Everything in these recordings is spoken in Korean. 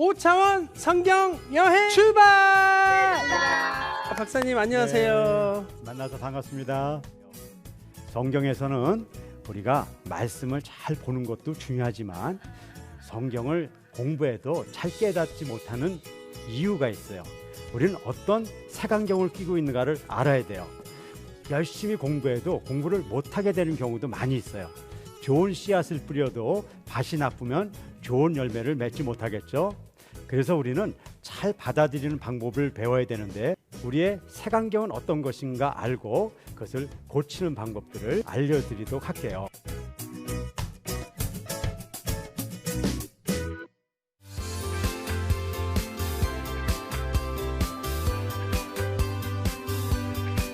5차원 성경 여행 출발! 박사님 안녕하세요. 네, 만나서 반갑습니다. 성경에서는 우리가 말씀을 잘 보는 것도 중요하지만 성경을 공부해도 잘 깨닫지 못하는 이유가 있어요. 우리는 어떤 색안경을 끼고 있는가를 알아야 돼요. 열심히 공부해도 공부를 못하게 되는 경우도 많이 있어요. 좋은 씨앗을 뿌려도 밭이 나쁘면 좋은 열매를 맺지 못하겠죠. 그래서 우리는 잘 받아들이는 방법을 배워야 되는데 우리의 색안경은 어떤 것인가 알고 그것을 고치는 방법들을 알려드리도록 할게요.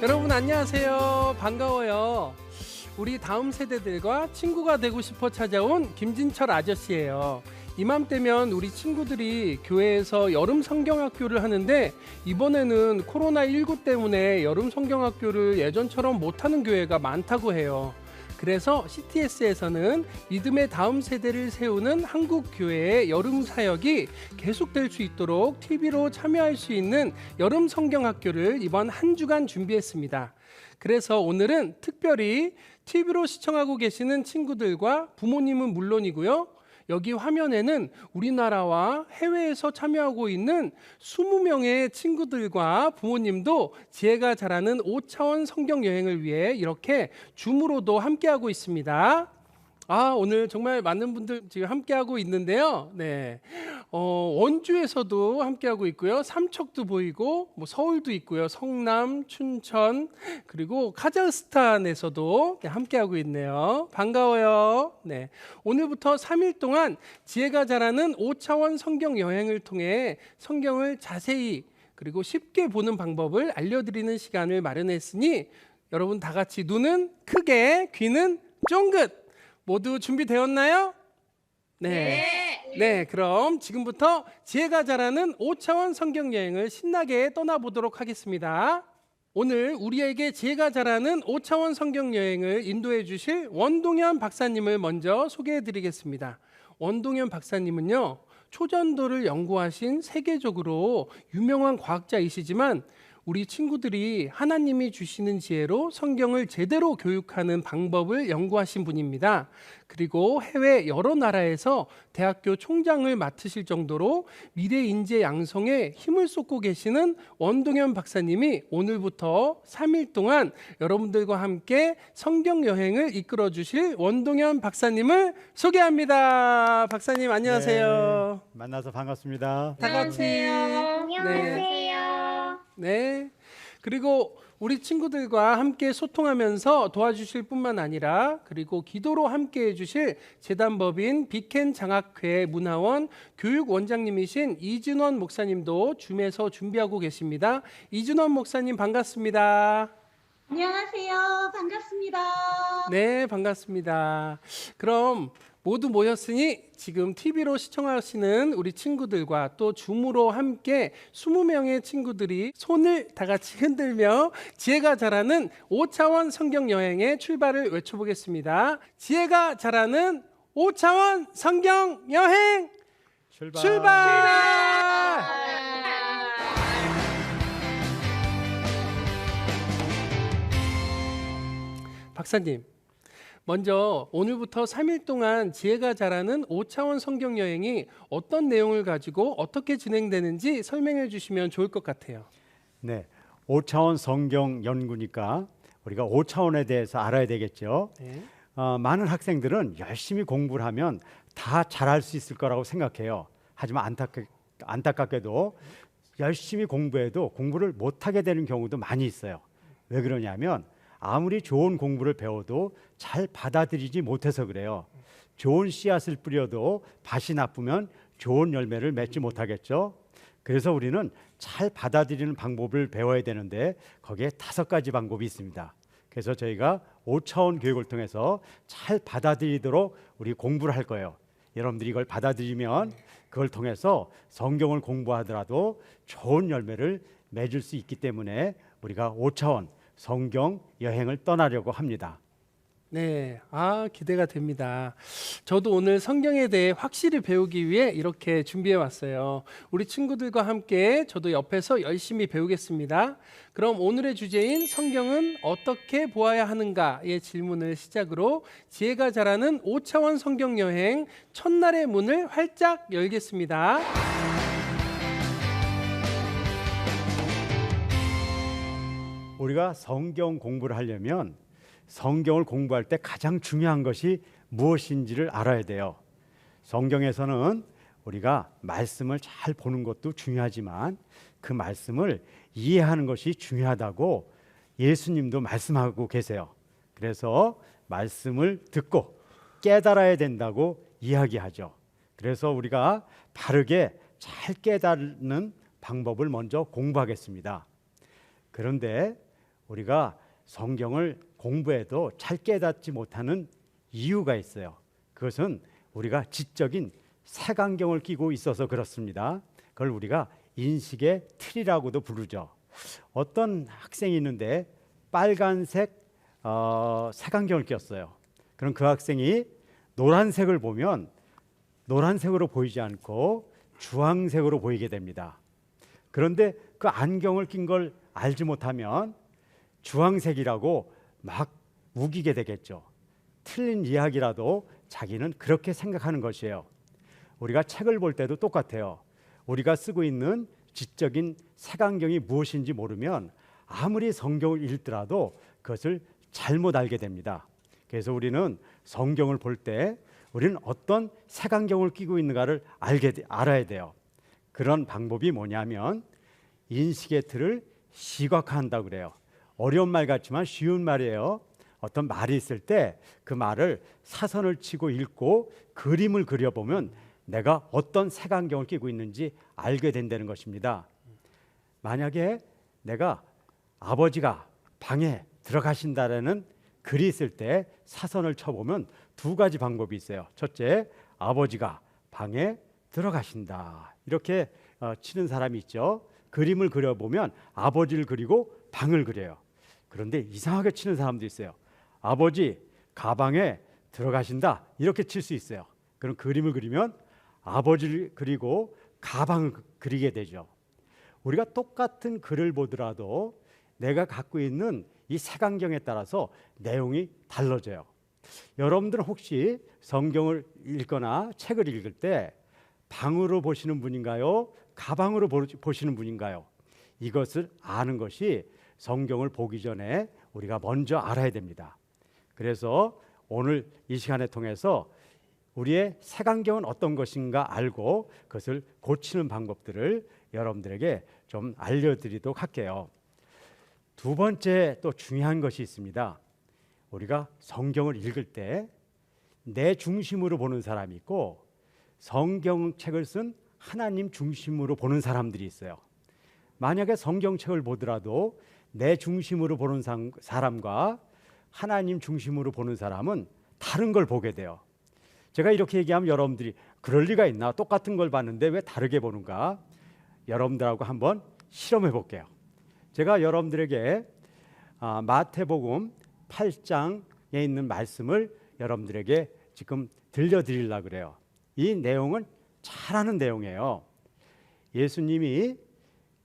여러분 안녕하세요. 반가워요. 우리 다음 세대들과 친구가 되고 싶어 찾아온 김진철 아저씨예요. 이맘때면 우리 친구들이 교회에서 여름 성경학교를 하는데 이번에는 코로나19 때문에 여름 성경학교를 예전처럼 못하는 교회가 많다고 해요. 그래서 CTS에서는 믿음의 다음 세대를 세우는 한국 교회의 여름 사역이 계속될 수 있도록 TV로 참여할 수 있는 여름 성경학교를 이번 한 주간 준비했습니다. 그래서 오늘은 특별히 TV로 시청하고 계시는 친구들과 부모님은 물론이고요. 여기 화면에는 우리나라와 해외에서 참여하고 있는 20명의 친구들과 부모님도 지혜가 자라는 5차원 성경 여행을 위해 이렇게 줌으로도 함께하고 있습니다. 오늘 정말 많은 분들 지금 함께하고 있는데요. 네, 원주에서도 함께하고 있고요. 삼척도 보이고 서울도 있고요. 성남, 춘천 그리고 카자흐스탄에서도 함께하고 있네요. 반가워요. 네, 오늘부터 3일 동안 지혜가 자라는 5차원 성경 여행을 통해 성경을 자세히 그리고 쉽게 보는 방법을 알려드리는 시간을 마련했으니 여러분 다 같이 눈은 크게 귀는 쫑긋 모두 준비되었나요? 네, 그럼 지금부터 지혜가 자라는 5차원 성경 여행을 신나게 떠나보도록 하겠습니다. 오늘 우리에게 지혜가 자라는 5차원 성경 여행을 인도해 주실 원동현 박사님을 먼저 소개해 드리겠습니다. 원동현 박사님은요, 초전도를 연구하신 세계적으로 유명한 과학자이시지만 우리 친구들이 하나님이 주시는 지혜로 성경을 제대로 교육하는 방법을 연구하신 분입니다. 그리고 해외 여러 나라에서 대학교 총장을 맡으실 정도로 미래 인재 양성에 힘을 쏟고 계시는 원동현 박사님이 오늘부터 3일 동안 여러분들과 함께 성경 여행을 이끌어 주실 원동현 박사님을 소개합니다. 박사님 안녕하세요. 네, 만나서 반갑습니다. 다 같이 안녕하세요. 네. 그리고 우리 친구들과 함께 소통하면서 도와주실 뿐만 아니라 그리고 기도로 함께 해주실 재단법인 비켄 장학회 문화원 교육원장님이신 이준원 목사님도 줌에서 준비하고 계십니다. 이준원 목사님 반갑습니다. 안녕하세요. 반갑습니다. 네, 반갑습니다. 그럼 모두 모였으니 지금 TV로 시청하시는 우리 친구들과 또 줌으로 함께 20명의 친구들이 손을 다 같이 흔들며 지혜가 자라는 5차원 성경 여행의 출발을 외쳐보겠습니다. 지혜가 자라는 5차원 성경 여행 출발! 박사님, 먼저 오늘부터 3일 동안 지혜가 자라는 5차원 성경 여행이 어떤 내용을 가지고 어떻게 진행되는지 설명해 주시면 좋을 것 같아요. 네, 5차원 성경 연구니까 우리가 5차원에 대해서 알아야 되겠죠. 네. 많은 학생들은 열심히 공부를 하면 다 잘할 수 있을 거라고 생각해요. 하지만 안타깝게도 열심히 공부해도 공부를 못하게 되는 경우도 많이 있어요. 왜 그러냐면 아무리 좋은 공부를 배워도 잘 받아들이지 못해서 그래요. 좋은 씨앗을 뿌려도 밭이 나쁘면 좋은 열매를 맺지 못하겠죠. 그래서 우리는 잘 받아들이는 방법을 배워야 되는데 거기에 5가지 방법이 있습니다. 그래서 저희가 5차원 교육을 통해서 잘 받아들이도록 우리 공부를 할 거예요. 여러분들이 이걸 받아들이면 그걸 통해서 성경을 공부하더라도 좋은 열매를 맺을 수 있기 때문에 우리가 5차원 성경 여행을 떠나려고 합니다. 네, 기대가 됩니다. 저도 오늘 성경에 대해 확실히 배우기 위해 이렇게 준비해 왔어요. 우리 친구들과 함께 저도 옆에서 열심히 배우겠습니다. 그럼 오늘의 주제인 성경은 어떻게 보아야 하는가의 질문을 시작으로 지혜가 자라는 5차원 성경 여행 첫날의 문을 활짝 열겠습니다. 우리가 성경 공부를 하려면 성경을 공부할 때 가장 중요한 것이 무엇인지를 알아야 돼요. 성경에서는 우리가 말씀을 잘 보는 것도 중요하지만 그 말씀을 이해하는 것이 중요하다고 예수님도 말씀하고 계세요. 그래서 말씀을 듣고 깨달아야 된다고 이야기하죠. 그래서 우리가 바르게 잘 깨닫는 방법을 먼저 공부하겠습니다. 그런데 우리가 성경을 공부해도 잘 깨닫지 못하는 이유가 있어요. 그것은 우리가 지적인 색안경을 끼고 있어서 그렇습니다. 그걸 우리가 인식의 틀이라고도 부르죠. 어떤 학생이 있는데 빨간색 색안경을 꼈어요. 그럼 그 학생이 노란색을 보면 노란색으로 보이지 않고 주황색으로 보이게 됩니다. 그런데 그 안경을 낀 걸 알지 못하면 주황색이라고 막 우기게 되겠죠. 틀린 이야기라도 자기는 그렇게 생각하는 것이에요. 우리가 책을 볼 때도 똑같아요. 우리가 쓰고 있는 지적인 색안경이 무엇인지 모르면 아무리 성경을 읽더라도 그것을 잘못 알게 됩니다. 그래서 우리는 성경을 볼 때 우리는 어떤 색안경을 끼고 있는가를 알아야 돼요. 그런 방법이 뭐냐면 인식의 틀을 시각화한다고 그래요. 어려운 말 같지만 쉬운 말이에요. 어떤 말이 있을 때 그 말을 사선을 치고 읽고 그림을 그려보면 내가 어떤 색안경을 끼고 있는지 알게 된다는 것입니다. 만약에 내가 아버지가 방에 들어가신다라는 글이 있을 때 사선을 쳐보면 두 가지 방법이 있어요. 첫째, 아버지가 방에 들어가신다. 이렇게 치는 사람이 있죠. 그림을 그려보면 아버지를 그리고 방을 그려요. 그런데 이상하게 치는 사람도 있어요. 아버지 가방에 들어가신다 이렇게 칠 수 있어요. 그럼 그림을 그리면 아버지를 그리고 가방을 그리게 되죠. 우리가 똑같은 글을 보더라도 내가 갖고 있는 이 색안경에 따라서 내용이 달라져요. 여러분들은 혹시 성경을 읽거나 책을 읽을 때 방으로 보시는 분인가요? 가방으로 보시는 분인가요? 이것을 아는 것이 성경을 보기 전에 우리가 먼저 알아야 됩니다. 그래서 오늘 이 시간을 통해서 우리의 색안경은 어떤 것인가 알고 그것을 고치는 방법들을 여러분들에게 좀 알려드리도록 할게요. 두 번째 또 중요한 것이 있습니다. 우리가 성경을 읽을 때 내 중심으로 보는 사람이 있고 성경책을 쓴 하나님 중심으로 보는 사람들이 있어요. 만약에 성경책을 보더라도 내 중심으로 보는 사람과 하나님 중심으로 보는 사람은 다른 걸 보게 돼요. 제가 이렇게 얘기하면 여러분들이 그럴 리가 있나? 똑같은 걸 봤는데 왜 다르게 보는가? 여러분들하고 한번 실험해 볼게요. 제가 여러분들에게 마태복음 8장에 있는 말씀을 여러분들에게 지금 들려드리려고 그래요. 이 내용은 잘 아는 내용이에요. 예수님이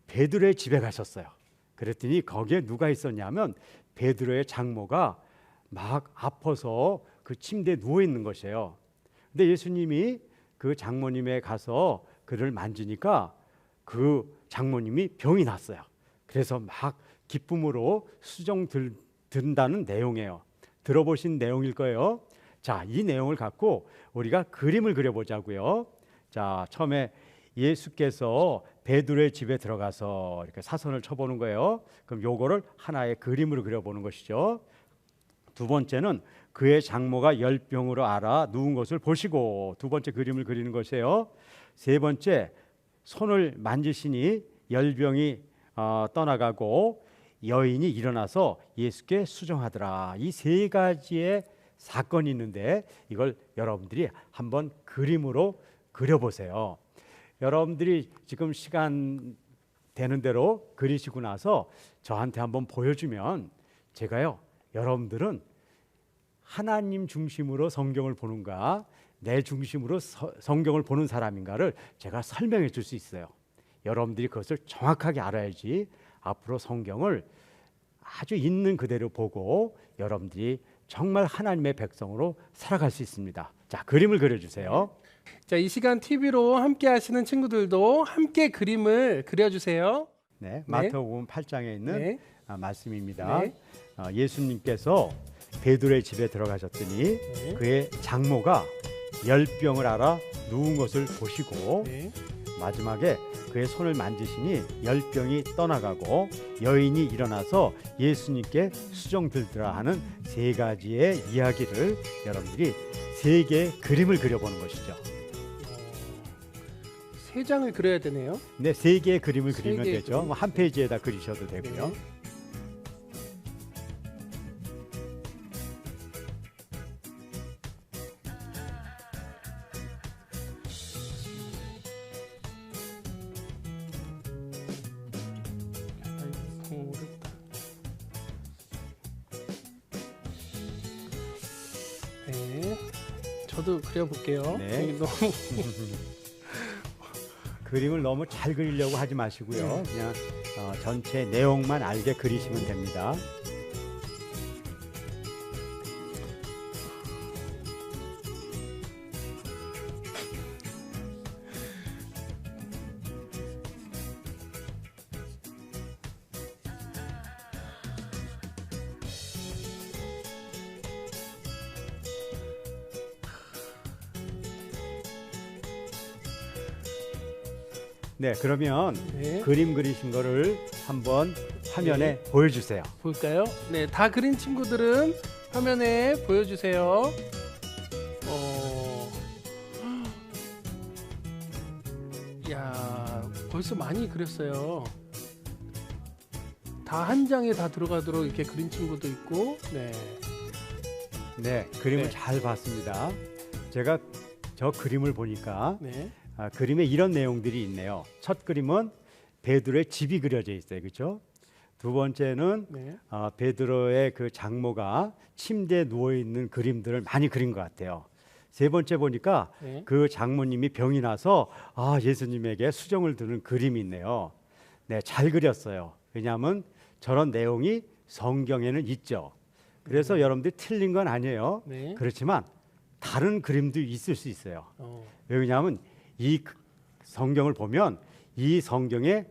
베드로의 집에 가셨어요. 그랬더니 거기에 누가 있었냐면 베드로의 장모가 막 아파서 그 침대에 누워 있는 것이에요. 근데 예수님이 그 장모님에 가서 그를 만지니까 그 장모님이 병이 났어요. 그래서 막 기쁨으로 수정 든다는 내용이에요. 들어보신 내용일 거예요. 자, 이 내용을 갖고 우리가 그림을 그려보자고요. 자, 처음에 예수께서 베드로의 집에 들어가서 이렇게 사선을 쳐보는 거예요. 그럼 요거를 하나의 그림으로 그려보는 것이죠. 두 번째는 그의 장모가 열병으로 앓아 누운 것을 보시고 두 번째 그림을 그리는 것이에요. 세 번째, 손을 만지시니 열병이 떠나가고 여인이 일어나서 예수께 수정하더라. 이 세 가지의 사건이 있는데 이걸 여러분들이 한번 그림으로 그려보세요. 여러분들이 지금 시간 되는 대로 그리시고 나서 저한테 한번 보여주면 제가요, 여러분들은 하나님 중심으로 성경을 보는가, 내 중심으로 성경을 보는 사람인가를 제가 설명해 줄 수 있어요. 여러분들이 그것을 정확하게 알아야지 앞으로 성경을 아주 있는 그대로 보고 여러분들이 정말 하나님의 백성으로 살아갈 수 있습니다. 자, 그림을 그려주세요. 자, 이 시간 TV로 함께 하시는 친구들도 함께 그림을 그려주세요. 네, 마태복음 8장에 있는 네. 말씀입니다. 네. 예수님께서 베드로의 집에 들어가셨더니 네. 그의 장모가 열병을 앓아 누운 것을 보시고 네. 마지막에 그의 손을 만지시니 열병이 떠나가고 여인이 일어나서 예수님께 수종 들더라 하는 세 가지의 이야기를 여러분들이 세 개의 그림을 그려보는 것이죠. 세 장을 그려야 되네요. 네, 세 개의 그림을 세 그리면 개의 되죠. 그림. 한 페이지에다 그리셔도 되고요. 네. 아이고, 어렵다. 네, 저도 그려볼게요. 네. 여기 너무 그림을 너무 잘 그리려고 하지 마시고요. 그냥 전체 내용만 알게 그리시면 됩니다. 네, 그러면 네. 그림 그리신 거를 한번 화면에 네. 보여주세요. 볼까요? 네, 다 그린 친구들은 화면에 보여주세요. 야, 벌써 많이 그렸어요. 다 한 장에 다 들어가도록 이렇게 그린 친구도 있고, 네, 네, 그림을 네. 잘 봤습니다. 제가 저 그림을 보니까 네, 그림에 이런 내용들이 있네요. 첫 그림은 베드로의 집이 그려져 있어요, 그렇죠? 두 번째는 네, 베드로의 그 장모가 침대에 누워 있는 그림들을 많이 그린 것 같아요. 세 번째 보니까 네. 그 장모님이 병이 나서 예수님에게 수정을 두는 그림이 있네요. 네, 잘 그렸어요. 왜냐하면 저런 내용이 성경에는 있죠. 그래서 여러분들이 틀린 건 아니에요. 네. 그렇지만 다른 그림도 있을 수 있어요. 어, 왜냐하면 이 성경을 보면 이 성경의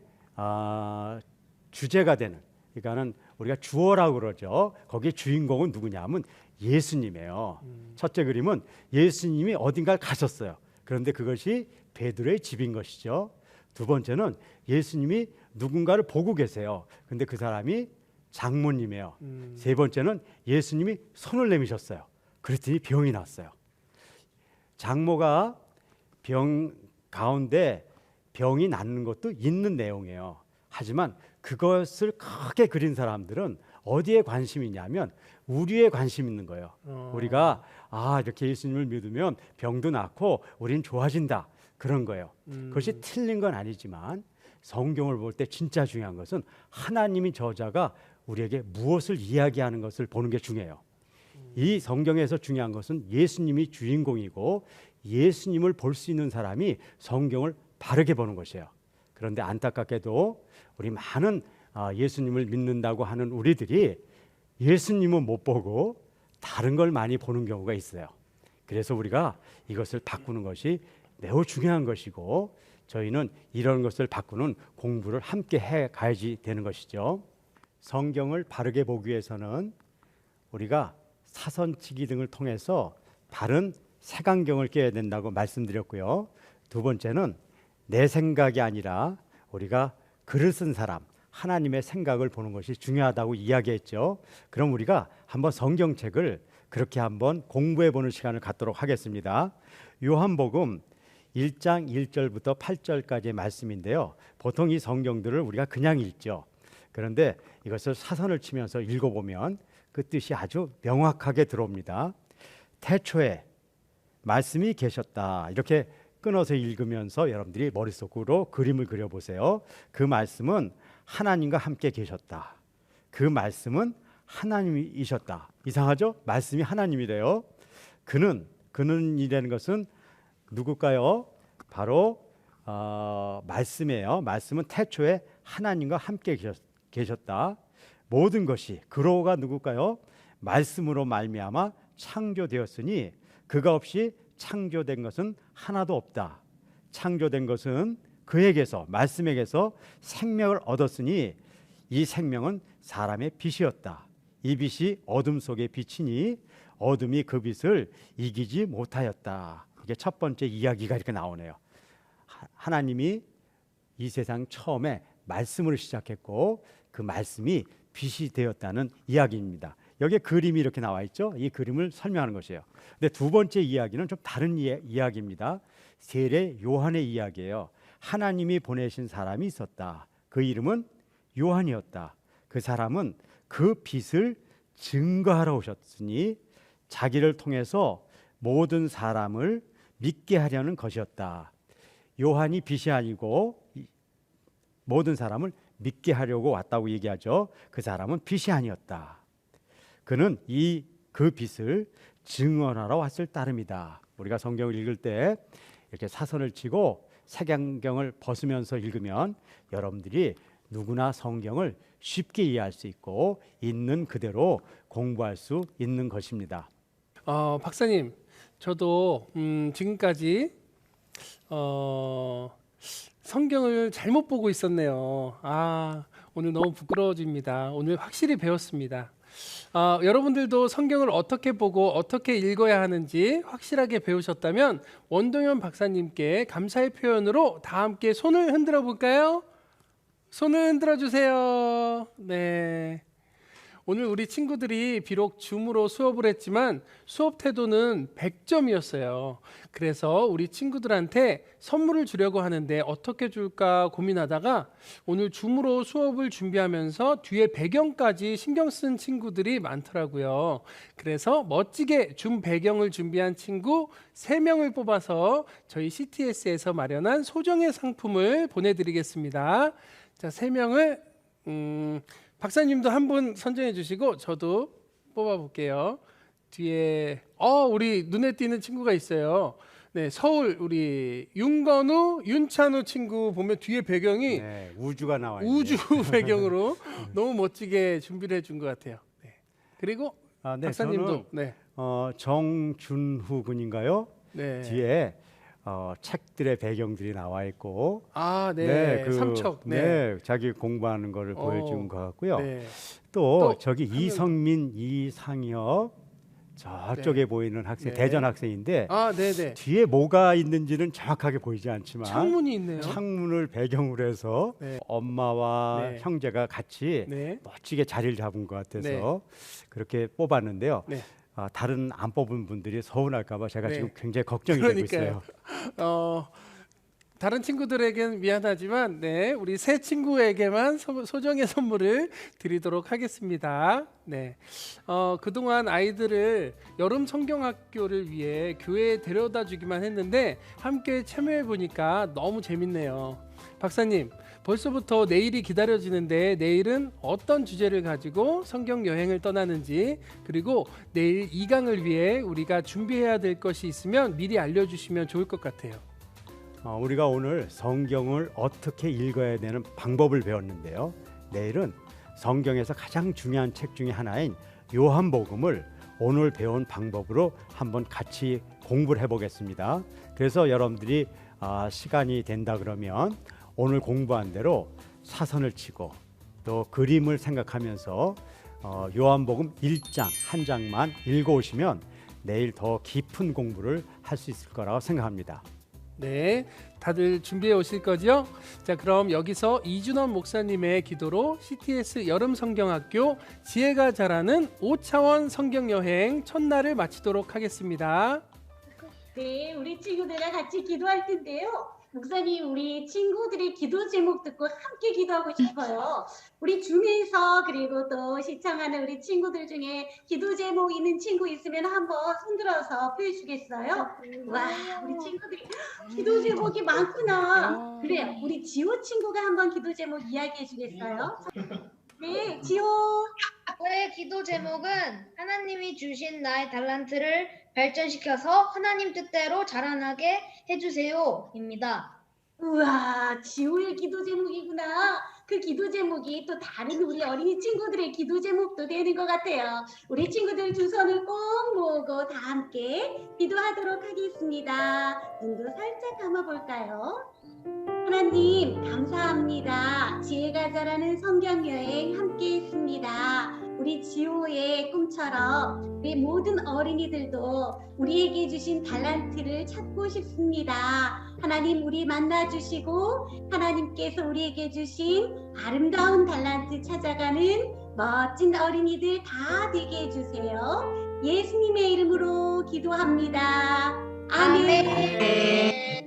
주제가 되는, 그러니까는 우리가 주어라고 그러죠. 거기에 주인공은 누구냐면 예수님이에요. 첫째 그림은 예수님이 어딘가를 가셨어요. 그런데 그것이 베드로의 집인 것이죠. 두 번째는 예수님이 누군가를 보고 계세요. 근데 그 사람이 장모님이에요. 세 번째는 예수님이 손을 내미셨어요. 그랬더니 병이 났어요. 장모가 병 가운데 병이 낫는 것도 있는 내용이에요. 하지만 그것을 크게 그린 사람들은 어디에 관심이 있냐면 우리에 관심 있는 거예요. 우리가 이렇게 예수님을 믿으면 병도 낫고 우린 좋아진다, 그런 거예요. 그것이 틀린 건 아니지만 성경을 볼 때 진짜 중요한 것은 하나님이 저자가 우리에게 무엇을 이야기하는 것을 보는 게 중요해요. 이 성경에서 중요한 것은 예수님이 주인공이고 예수님을 볼 수 있는 사람이 성경을 바르게 보는 것이에요. 그런데 안타깝게도 우리 많은 예수님을 믿는다고 하는 우리들이 예수님은 못 보고 다른 걸 많이 보는 경우가 있어요. 그래서 우리가 이것을 바꾸는 것이 매우 중요한 것이고 저희는 이런 것을 바꾸는 공부를 함께 해 가야지 되는 것이죠. 성경을 바르게 보기 위해서는 우리가 사선치기 등을 통해서 바른 색안경을 껴야 된다고 말씀드렸고요. 두 번째는 내 생각이 아니라 우리가 글을 쓴 사람, 하나님의 생각을 보는 것이 중요하다고 이야기했죠. 그럼 우리가 한번 성경책을 그렇게 한번 공부해 보는 시간을 갖도록 하겠습니다. 요한복음 1장 1절부터 8절까지의 말씀인데요. 보통 이 성경들을 우리가 그냥 읽죠. 그런데 이것을 사선을 치면서 읽어보면 그 뜻이 아주 명확하게 들어옵니다. 태초에 말씀이 계셨다, 이렇게 끊어서 읽으면서 여러분들이 머릿속으로 그림을 그려보세요. 그 말씀은 하나님과 함께 계셨다. 그 말씀은 하나님이셨다. 이상하죠? 말씀이 하나님이래요. 그는이라는 것은 누굴까요? 바로 말씀이에요. 말씀은 태초에 하나님과 함께 계셨다. 모든 것이 그로가 누굴까요? 말씀으로 말미암아 창조되었으니 그가 없이 창조된 것은 하나도 없다. 창조된 것은 그에게서 말씀에게서 생명을 얻었으니 이 생명은 사람의 빛이었다. 이 빛이 어둠 속에 비치니 어둠이 그 빛을 이기지 못하였다. 이게 첫 번째 이야기가 이렇게 나오네요. 하나님이 이 세상 처음에 말씀을 시작했고 그 말씀이 빛이 되었다는 이야기입니다. 여기에 그림이 이렇게 나와 있죠. 이 그림을 설명하는 것이에요. 근데 두 번째 이야기는 좀 다른 이야기입니다. 세례 요한의 이야기예요. 하나님이 보내신 사람이 있었다. 그 이름은 요한이었다. 그 사람은 그 빛을 증거하러 오셨으니 자기를 통해서 모든 사람을 믿게 하려는 것이었다. 요한이 빛이 아니고 모든 사람을 믿게 하려고 왔다고 얘기하죠. 그 사람은 빛이 아니었다. 그는 그 빛을 증언하러 왔을 따름이다. 우리가 성경을 읽을 때 이렇게 사선을 치고 색안경을 벗으면서 읽으면 여러분들이 누구나 성경을 쉽게 이해할 수 있고 있는 그대로 공부할 수 있는 것입니다. 박사님, 저도 지금까지 성경을 잘못 보고 있었네요. 오늘 너무 부끄러워집니다. 오늘 확실히 배웠습니다. 여러분들도 성경을 어떻게 보고 어떻게 읽어야 하는지 확실하게 배우셨다면 원동현 박사님께 감사의 표현으로 다 함께 손을 흔들어 볼까요? 손을 흔들어 주세요. 네. 오늘 우리 친구들이 비록 줌으로 수업을 했지만 수업 태도는 100점이었어요. 그래서 우리 친구들한테 선물을 주려고 하는데 어떻게 줄까 고민하다가 오늘 줌으로 수업을 준비하면서 뒤에 배경까지 신경 쓴 친구들이 많더라고요. 그래서 멋지게 줌 배경을 준비한 친구 3명을 뽑아서 저희 CTS에서 마련한 소정의 상품을 보내드리겠습니다. 자, 3명을 박사님도 한 분 선정해 주시고 저도 뽑아 볼게요. 뒤에 우리 눈에 띄는 친구가 있어요. 네, 서울 우리 윤건우, 윤찬우 친구 보면 뒤에 배경이 우주가 나와 있네요. 우주 배경으로 너무 멋지게 준비를 해준 것 같아요. 네. 그리고 박사님도 정준후 군인가요? 네. 뒤에 책들의 배경들이 나와 있고, 삼척, 자기 공부하는 거를 보여준 것 같고요. 네. 또 저기 이성민, 이상혁 저쪽에 보이는 학생, 대전 학생인데 뒤에 뭐가 있는지는 정확하게 보이지 않지만 창문이 있네요. 창문을 배경으로 해서 엄마와 형제가 같이 멋지게 자리를 잡은 것 같아서 그렇게 뽑았는데요. 다른 안 뽑은 분들이 서운할까봐 제가 지금 굉장히 걱정이 되고 있어요. 다른 친구들에게는 미안하지만 우리 세 친구에게만 소정의 선물을 드리도록 하겠습니다. 그동안 아이들을 여름 성경학교를 위해 교회에 데려다 주기만 했는데 함께 참여해 보니까 너무 재밌네요. 박사님, 벌써부터 내일이 기다려지는데 내일은 어떤 주제를 가지고 성경 여행을 떠나는지, 그리고 내일 2강을 위해 우리가 준비해야 될 것이 있으면 미리 알려주시면 좋을 것 같아요. 우리가 오늘 성경을 어떻게 읽어야 되는 방법을 배웠는데요. 내일은 성경에서 가장 중요한 책 중에 하나인 요한복음을 오늘 배운 방법으로 한번 같이 공부를 해보겠습니다. 그래서 여러분들이 시간이 된다 그러면 오늘 공부한 대로 사선을 치고 또 그림을 생각하면서 요한복음 1장 한 장만 읽어오시면 내일 더 깊은 공부를 할 수 있을 거라고 생각합니다. 네, 다들 준비해 오실 거죠? 자, 그럼 여기서 이준원 목사님의 기도로 CTS 여름성경학교 지혜가 자라는 5차원 성경여행 첫날을 마치도록 하겠습니다. 네, 우리 친구들과 같이 기도할 텐데요. 목사님, 우리 친구들이 기도 제목 듣고 함께 기도하고 싶어요. 우리 줌에서 그리고 또 시청하는 우리 친구들 중에 기도 제목 있는 친구 있으면 한번 손들어서 보여주겠어요? 와, 우리 친구들이 기도 제목이 많구나. 그래요, 우리 지호 친구가 한번 기도 제목 이야기해 주겠어요? 네, 지호. 네, 기도 제목은 하나님이 주신 나의 달란트를 발전시켜서 하나님 뜻대로 자라나게 해주세요입니다. 우와, 지호의 기도 제목이구나. 그 기도 제목이 또 다른 우리 어린이 친구들의 기도 제목도 되는 것 같아요. 우리 친구들 두 손을 꼭 모으고 다 함께 기도하도록 하겠습니다. 눈도 살짝 감아볼까요? 하나님, 감사합니다. 지혜가 자라는 성경여행 함께 했습니다. 우리 지호의 꿈처럼 우리 모든 어린이들도 우리에게 주신 달란트를 찾고 싶습니다. 하나님, 우리 만나주시고 하나님께서 우리에게 주신 아름다운 달란트 찾아가는 멋진 어린이들 다 되게 해주세요. 예수님의 이름으로 기도합니다. 아멘.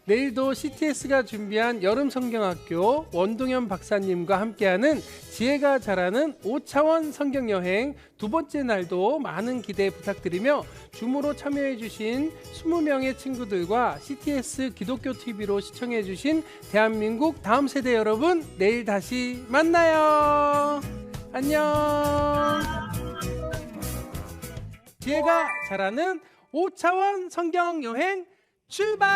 내일도 CTS가 준비한 여름 성경학교 원동현 박사님과 함께하는 지혜가 자라는 5차원 성경여행 두 번째 날도 많은 기대 부탁드리며 줌으로 참여해주신 20명의 친구들과 CTS 기독교 TV로 시청해주신 대한민국 다음 세대 여러분, 내일 다시 만나요. 안녕. 지혜가 자라는 5차원 성경여행 출발!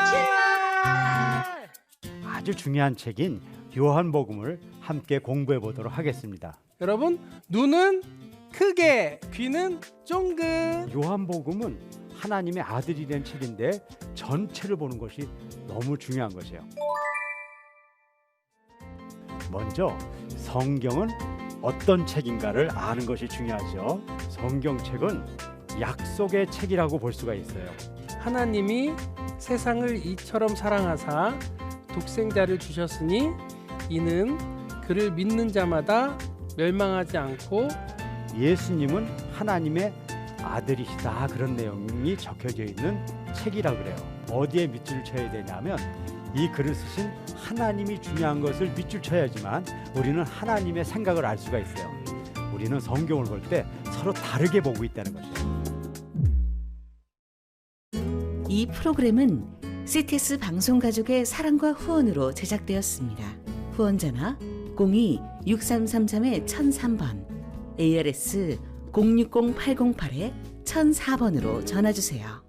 아주 중요한 책인 요한복음을 함께 공부해 보도록 하겠습니다. 여러분, 눈은 크게, 귀는 쫑긋. 요한복음은 하나님의 아들이 된 책인데 전체를 보는 것이 너무 중요한 것이에요. 먼저 성경은 어떤 책인가를 아는 것이 중요하죠. 성경책은 약속의 책이라고 볼 수가 있어요. 하나님이 세상을 이처럼 사랑하사 독생자를 주셨으니 이는 그를 믿는 자마다 멸망하지 않고, 예수님은 하나님의 아들이시다, 그런 내용이 적혀져 있는 책이라 그래요. 어디에 밑줄을 쳐야 되냐면 이 글을 쓰신 하나님이 중요한 것을 밑줄 쳐야지만 우리는 하나님의 생각을 알 수가 있어요. 우리는 성경을 볼 때 서로 다르게 보고 있다는 거죠. 이 프로그램은 CTS 방송가족의 사랑과 후원으로 제작되었습니다. 후원전화 02-6333-1003번, ARS 060-808-1004번으로 전화주세요.